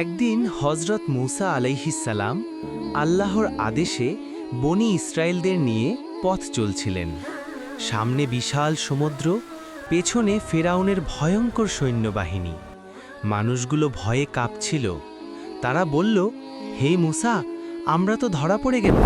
একদিন হজরত মুসা আলাইহিসসালাম আল্লাহর আদেশে বনি ইসরায়েলদের নিয়ে পথ চলছিলেন। সামনে বিশাল সমুদ্র, পেছনে ফেরাউনের ভয়ঙ্কর সৈন্যবাহিনী। মানুষগুলো ভয়ে কাঁপছিল। তারা বলল, হে মুসা, আমরা তো ধরা পড়ে গেল।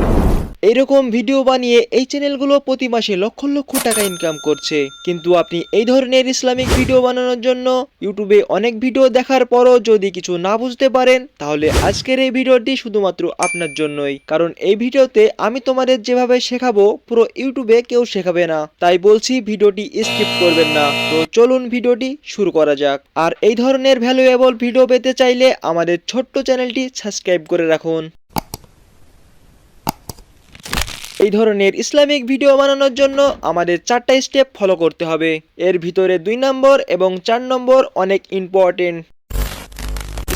এইরকম ভিডিও বানিয়ে এই চ্যানেলগুলো প্রতি মাসে লক্ষ লক্ষ টাকা ইনকাম করছে, কিন্তু আপনি এই ধরনের ইসলামিক ভিডিও বানানোর জন্য ইউটিউবে অনেক ভিডিও দেখার পরও যদি কিছু না বুঝতে পারেন, তাহলে আজকের এই ভিডিওটি শুধুমাত্র আপনার জন্যই। কারণ এই ভিডিওতে আমি তোমাদের যেভাবে শেখাবো পুরো ইউটিউবে কেউ শেখাবে না, তাই বলছি ভিডিওটি স্কিপ করবেন না। তো চলুন ভিডিওটি শুরু করা যাক। আর এই ধরনের ভ্যালুয়েবল ভিডিও পেতে চাইলে আমাদের ছোট্ট চ্যানেলটি সাবস্ক্রাইব করে রাখুন। এই ধরনের ইসলামিক ভিডিও বানানোর জন্য আমাদের 4টা স্টেপ ফলো করতে হবে। এর ভিতরে 2 নম্বর এবং 4 নম্বর অনেক ইম্পর্টেন্ট।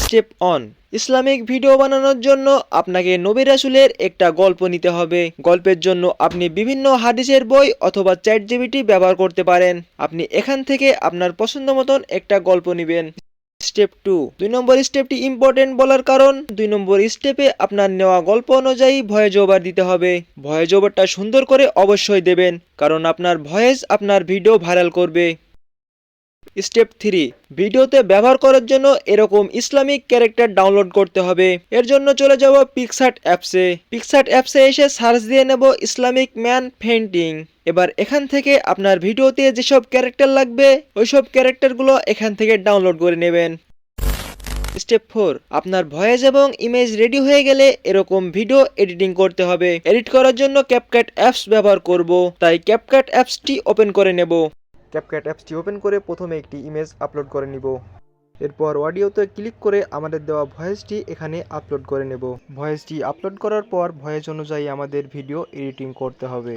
স্টেপ 1, ইসলামিক ভিডিও বানানোর জন্য আপনাকে নবী রাসূলের একটা গল্প নিতে হবে। গল্পের জন্য আপনি বিভিন্ন হাদিসের বই অথবা চ্যাটজিপিটি ব্যবহার করতে পারেন। আপনি এখান থেকে আপনার পছন্দ মতন একটা গল্প নেবেন। স্টেপ 2, 2 নম্বর স্টেপটি ইম্পর্টেন্ট বলার কারণ 2 নম্বর স্টেপে আপনার নেওয়া গল্প অনুযায়ী ভয়েস ওভার দিতে হবে। ভয়েস ওভারটা সুন্দর করে অবশ্যই দেবেন, কারণ আপনার ভয়েস আপনার ভিডিও ভাইরাল করবে। স্টেপ 3, ভিডিওতে ব্যবহার করার জন্য এরকম ইসলামিক ক্যারেক্টার ডাউনলোড করতে হবে। এর জন্য চলে যাব পিক্সার্ট অ্যাপসে। পিক্সার্ট অ্যাপসে এসে সার্চ দিয়ে নেব ইসলামিক ম্যান পেইন্টিং। এবার এখান থেকে আপনার ভিডিওতে যেসব ক্যারেক্টার লাগবে ওইসব ক্যারেক্টারগুলো এখান থেকে ডাউনলোড করে নেবেন। স্টেপ 4, আপনার ভয়েস এবং ইমেজ রেডি হয়ে গেলে এরকম ভিডিও এডিটিং করতে হবে। এডিট করার জন্য ক্যাপকাট অ্যাপস ব্যবহার করব, তাই ক্যাপকাট অ্যাপসটি ওপেন করে নেব। ক্যাপকাট অ্যাপসটি ওপেন করে প্রথমে একটি ইমেজ আপলোড করে নিব। এরপর অডিওতে ক্লিক করে আমাদের দেওয়া ভয়েসটি এখানে আপলোড করে নেব। ভয়েসটি আপলোড করার পর ভয়েস অনুযায়ী আমাদের ভিডিও এডিটিং করতে হবে।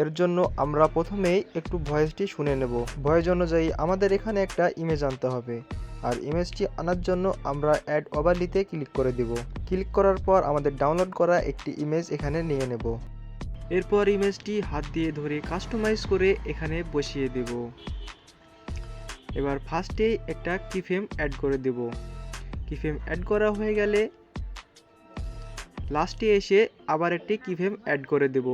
এর জন্য আমরা প্রথমেই একটু ভয়েসটি শুনে নেব। ভয়েস অনুযায়ী আমাদের এখানে একটা ইমেজ আনতে হবে, আর ইমেজটি আনার জন্য আমরা অ্যাড ওভারলিতে ক্লিক করে দেব। ক্লিক করার পর আমাদের ডাউনলোড করা একটি ইমেজ এখানে নিয়ে নেব। এরপর ইমেজটি হাত দিয়ে ধরে কাস্টমাইজ করে এখানে বসিয়ে দেব। এবার ফার্স্টে একটা কিফ্রেম অ্যাড করে দেব। কিফ্রেম অ্যাড করা হয়ে গেলে লাস্টে এসে আবার একটি কিফ্রেম অ্যাড করে দেব।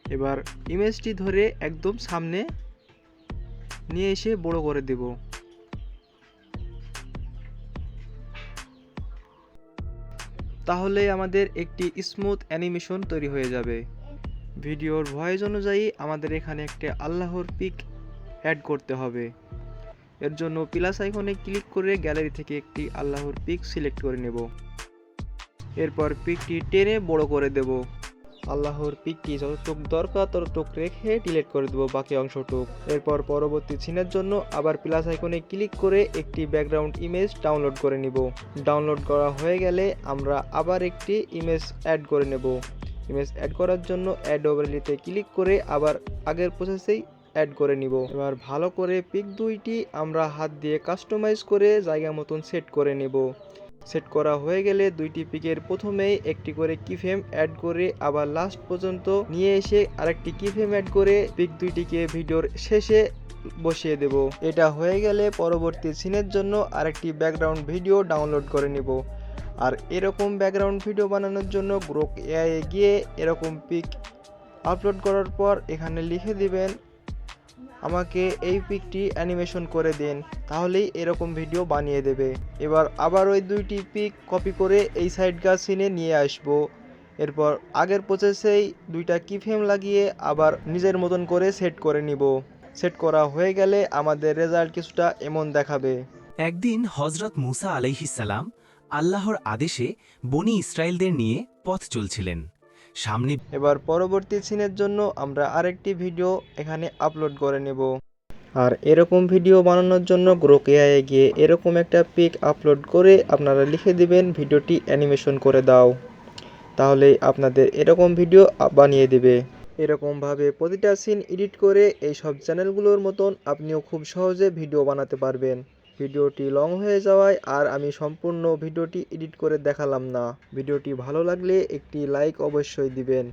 এবার ইমেজটি ধরে একদম সামনে নিয়ে এসে বড় করে দেব। তাহলে আমাদের একটি স্মুথ অ্যানিমেশন তৈরি হয়ে যাবে। ভিডিওর ভয়েস অনুযায়ী আমাদের এখানে একটা আল্লাহর পিক অ্যাড করতে হবে। এর জন্য প্লাস আইকনে ক্লিক করে গ্যালারি থেকে একটি আল্লাহর পিক সিলেক্ট করে নেব। এরপর পিকটি টেনে বড় করে দেব। আল্লাহর পিকটি যতটুক দরকার ততটুক রেখে ডিলিট করে দেব বাকি অংশটুক। এরপর পরবর্তী সিনের জন্য আবার প্লাস আইকনে ক্লিক করে একটি ব্যাকগ্রাউন্ড ইমেজ ডাউনলোড করে নিব। ডাউনলোড করা হয়ে গেলে আমরা আবার একটি ইমেজ অ্যাড করে নেব। ইমেজ অ্যাড করার জন্য অ্যাড ওভারলিতে ক্লিক করে আবার আগের প্রসেসেই অ্যাড করে নিব। এবার ভালো করে পিক দুইটি আমরা হাত দিয়ে কাস্টমাইজ করে জায়গা মতন সেট করে নেব। সেট করা হয়ে গেলে দুইটি পিকের প্রথমেই একটি করে কিফ্রেম অ্যাড করে আবার লাস্ট পর্যন্ত নিয়ে এসে আরেকটি কিফ্রেম অ্যাড করে পিক দুইটিকে ভিডিওর শেষে বসিয়ে দেব। এটা হয়ে গেলে পরবর্তী সিনের জন্য আরেকটি ব্যাকগ্রাউন্ড ভিডিও ডাউনলোড করে নেব। আর এরকম ব্যাকগ্রাউন্ড ভিডিও বানানোর জন্য গ্রোক এআই এ গিয়ে এরকম পিক আপলোড করার পর এখানে লিখে দিবেন, আমাকে এই পিকটি অ্যানিমেশন করে দিন, তাহলেই এরকম ভিডিও বানিয়ে দেবে। এবার আবার ওই দুইটি পিক কপি করে এই সাইড কার সিনে নিয়ে আসব। এরপর আগের প্রসেসেই দুইটা কিফ্রেম লাগিয়ে আবার নিজের মতন করে সেট করে নিব। সেট করা হয়ে গেলে আমাদের রেজাল্ট কিছুটা এমন দেখাবে। একদিন হজরত মুসা আলাইহিসসালাম আল্লাহর আদেশে বনি ইসরায়েলদের নিয়ে পথ চলছিলেন। সামনে এবার পরবর্তী সিনের জন্য আমরা আরেকটি ভিডিও এখানে আপলোড করে নেব। আর এরকম ভিডিও বানানোর জন্য গ্রোক এআই এ গিয়ে এরকম একটা পিক আপলোড করে আপনারা লিখে দিবেন ভিডিওটি অ্যানিমেশন করে দাও, তাহলে আপনাদের এরকম ভিডিও বানিয়ে দেবে। এরকমভাবে প্রতিটা সিন এডিট করে এই সব চ্যানেলগুলোর মতন আপনিও খুব সহজে ভিডিও বানাতে পারবেন। ভিডিওটি লং হয়ে যাওয়ায় আর আমি সম্পূর্ণ ভিডিওটি এডিট করে দেখালাম না। ভিডিওটি ভালো লাগলে একটি লাইক অবশ্যই দিবেন।